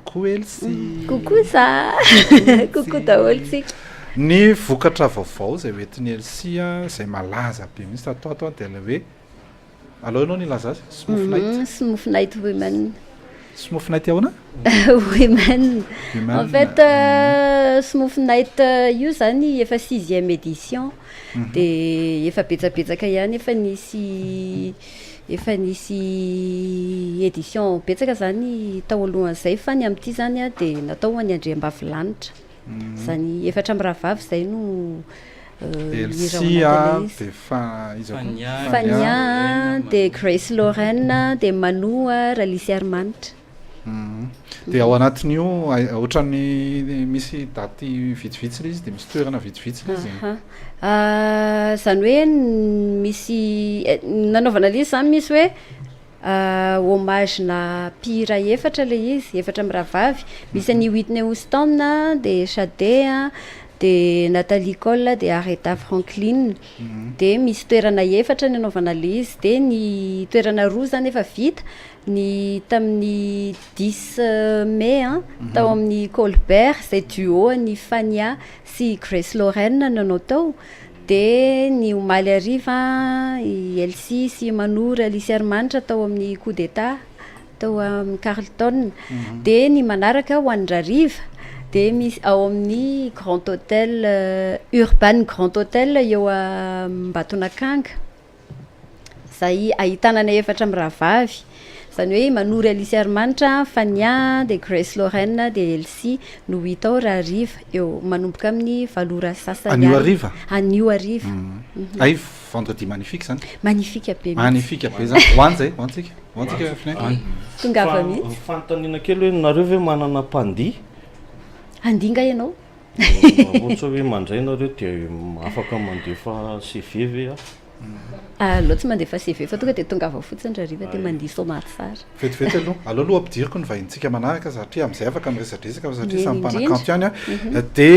coucou Elsie. Coucou ça. Coucou daholtsika. Ny vokatra vaovao zay hoentin'ny Elsie zay malaza be mihitsy tatao de le hoe alors ianao nilaza azy Smooth Night. Smooth Night Women. Smooth Night ahoana? Women. En fait, Smooth Night io zany efa 6e édition de efa betsabetsaka ihany efa nisy édition betsaka zany tao alohan'izay fa ny amin'ity zany de natao ho an'ny Andriambavilanitra. Zany efatra am'rahavavy zay no Elsie de Fania de Grace Lorraine de Manoa Ralice Armanitra. De ao anatin'io ohatran'ny misy daty vitsivitsy izy de misy toerana vitsivitsy izy. Zany hoe misy nanaovana le izy zany misy hoe hommage na mpihira efatra le izy efatra am'rahavavy misy an'i Whitney Houston de Sade de Natalie Cole de Aretha Franklin de misy toerana efatra ny anaovana le izy de ny toerana roa zany efa vita ny tamin'ny 10 mai tao amin'ny Colbert zay duo ny Fania sy Grace Lorraine nanao tao de ny omaly ariva Elsie sy Manoa Ralice Armanitra tao amin'ny coup d'état tao amin'ny Carlton de ny manaraka ho andrariva de misy ao amin'ny Grand Hôtel Urban Grand Hôtel eo a Mbatonakanga zay ahitana ny efatra am'rahavavy zany hoe Manoa Ralice Armanitra Fania de Grace Lorraine de Elsie no hita ao raha ariva eo manomboka amin'ny valora sasany anio ariva ay vendredi magnifique zany magnifique be zany hoantsika finainy tongava mihitsy fanontaniana kely hoe nareo ve manana mpandihy andinga ianao ohatra hoe mandray nareo de afaka mandefa CV ve loatsy mandefa CV fa tonga de tongava fotsiny rariva de mandihy somary tsara vetivety aloha aloha ampidiriko ny vahintsika manaraka satria am'izay afaka miresadresaka satria samy mpanakanto ihany de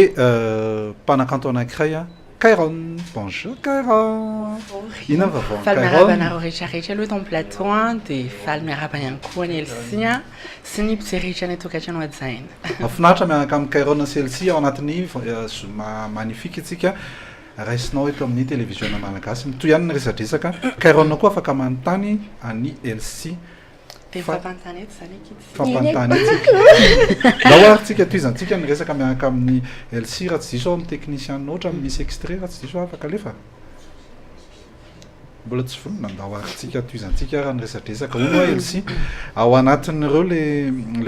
mpanakanto anankiray Kairon, bonjour Kairon. Ina vavao Fal miarabana rehetrarehetra aloha ton plateau de fal miarabana ihany koa ny Elsie sy ny mpirehetra ny tokatrano ajaina. Mahafinaritra miaraka amin'ny Kairon sy Elsie ao anatin'ny magnifique itsika raisinao eto amin'ny télévision malagasy mitoy ihany ny resadresaka Kairon koa afaka manontany any Elsie Fampantanety zany kidy. Fampantanety. Laoartsika toizantsika ny resaka miaraka amin'ny Elsie raha tsy diso ao amin'ny technicien ohatra misy extrait raha tsy diso afaka alefa. Mbola tsy vonona laoartsika toizantsika raha ny resadresaka hono Elsie ao anatin'ireo le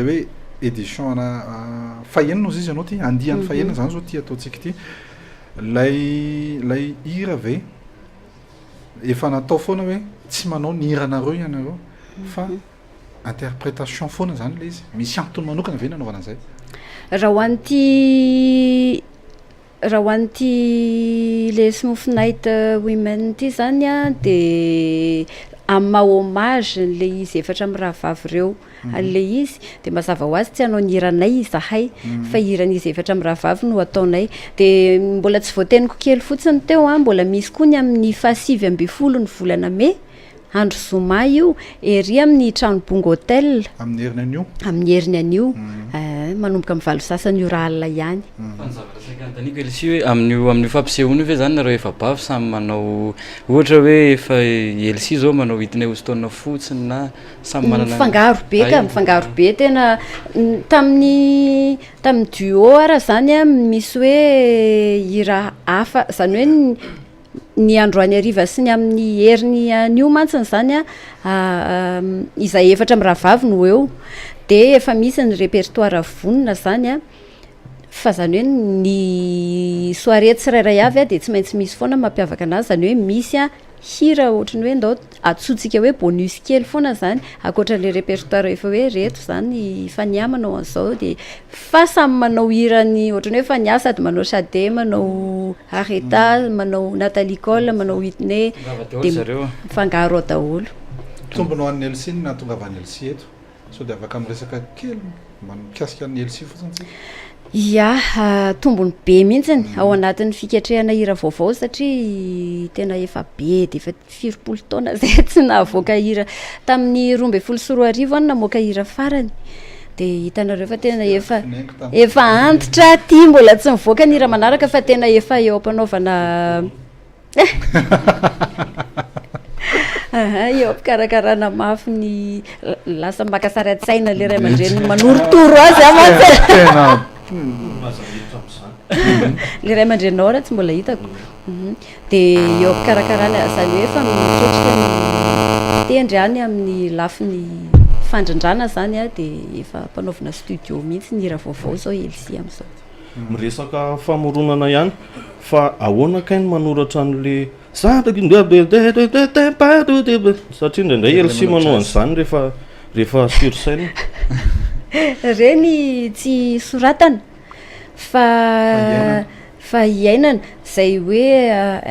hoe édition ana fahenina ozy izy ianao ty andiany fahenina zany zao ty ataontsika ty lay hira ve efa natao foana hoe tsy manao ny hiranareo ianareo fa interprétation foana zany le izy misy antony manokana ve nanaovana an'izay raha hoan'ity le Smooth Night Women ty zany de amma hommage le izy efatra am'rahavavy reo le izy de mazava ho azy tsy hanao ny hiranay izahay fa hiran'izy efatra am'rahavavy no ataonay de mbola tsy voateniko kely fotsiny teo mbola misy koa ny amin'ny 7 ny volana Mai andro zoma io ery amin'ny trano Bongo Hotel amin'ny heriny anio manomboka amin'ny valo sasany io raha alina ihany fanzavatrasakantaniko Elsie hoe amin'ny fampisehoana ve zany nareo efa bavy samy manao ohatra hoe efa Elsie zao manao Whitney Houston fotsiny na samy manana mifangaro be tena tamin'ny duo ara zany misy hoe hira hafa zany hoe ny androany ariva sy ny amin'ny heriny anio mantsiny zany izay efatra am'rahavavy no eo de efa misy ny répertoire vonona zany fa zany hoe ny soirée tsirairay avy de tsy maintsy misy foana mampiavaka anazy zany hoe misy hira ohatrany hoe ndao atsotsika hoe bonus kely foana zany akoatran'le répertoire efa hoe reto zany Fania manao an'izao de fa samy manao hirany ohatrany hoe Fania sady manao Sade manao Aretha manao Natalie Cole manao Whitney de mifangaro ao daholo tombony ho an'ny Elsie na tonga avy an'ny Elsie eto sao de afaka miresaka kely mikasika an'ny Elsie fotsiny tombony be mihitsiny ao anatin'ny fiketrehana hira vaovao satria tena efa be de efa 4 taona zay tsy nahavoaka hira tamin'ny 12 sy 14 namoaka hira farany de hitanareo fa tena efa antitra ty mbola tsy mivoaka ny raha manaraka fa tena efa eo ampanaovana eo ampikarakarana mafy ny lasa makasary an-tsaina le ray aman-dreny manorotoro azy amantsy le ray aman-drenao raha tsy mbola hitako de eo ampikarakarana zany hoe efa miketrika ny tendry any amin'ny lafiny fandrindrana zany a de efa mpanaovana studio mihitsy ny raha vaovao zao Elsie am'izao miresaka famoronana ihany fa ahoana kainy manoratra an'le satria indraindray Elsie manao an'izany rehefa sur scène reny tsy soratana fa iainana zay hoe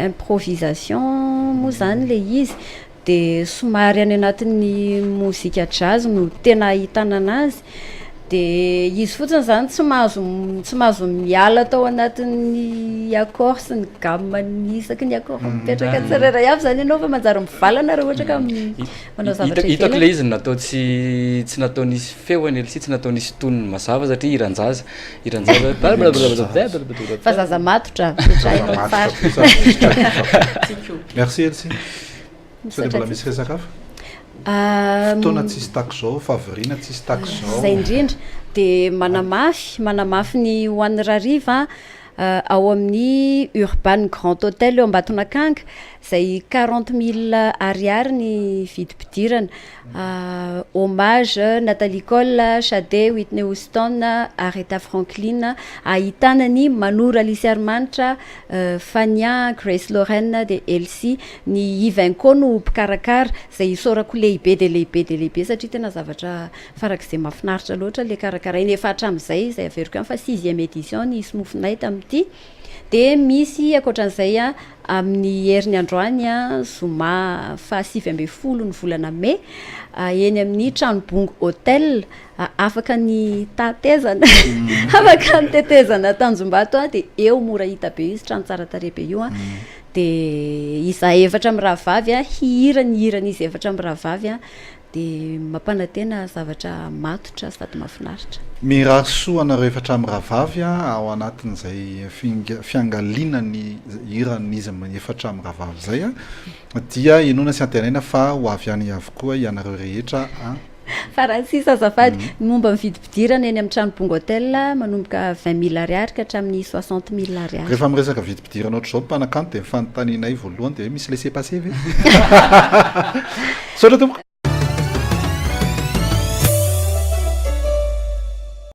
improvisation moa zany le izy de somary any anatin'ny mozika jazz no tena ahitana anazy de izy fotsiny zany tsy mahazo miala tao anatin'ny accord sy ny gamme isaky ny accord mipetraka tsirairay avy zany ianao fa manjary mivalana raha ohatra ka manao zavatra hitako le izy natao tsy natao nisy feoany Elsie tsy natao nisy tonony mazava satria iranjaza fa zaza matotra petrahinao fary merci Elsie sao de mbola misy resaka hafa fotoana tsisy tako zao favorina tsisy tako zao zay indrindra de manamafy ny hoan'ny rariva ao amin'ny Urban Grand Hotel eo Ambatonakanga zay 40 000 ariary ny vidim-pidirana hommage Nathalie Cole, Sade, Whitney Houston, Aretha Franklin, ahitana ny Manora Alice Armanitra, Fania, Grace Lorraine de Elsie, ny Ivanko no mpikarakara zay isorako lehibe de lehibe satria tena zavatra farak'izay mahafinaritra loatra le karakarainy efa hatramin'izay zay averiko ihany fa 6e édition ny Smooth Night amin'ity de misy akoatran'izay amin'ny heriny androany zoma fa 7 ny volana Mai eny amin'ny Tranobongo Hotel afaka ny tatezana afaka ny tetezana Tanjombato de eo mora hita be izy trano tsara tarehy be io de iza efatra amin'ny rahavavy hirany izy efatra amin'ny rahavavy de mampanantena zavatra matotra sady mahafinaritra mirary soa anareo efatra amin'ny rahavavy ao anatin'izay fiangalinany hiran'izy efatra amin'ny rahavavy zay dia inona sy antenaina fa ho avy any avokoa ianareo rehetra Francis azafady momba mividim-pidirana eny amin'ny Tranobongo Hotel manomboka 20 000 ariary ka hatramin'ny 60 000 ariary. Rehefa miresaka vidim-pidirana ohatr'izao mpanakanto dia fanontanianay voalohany dia misy laissez-passer ve? Saotra tompoko.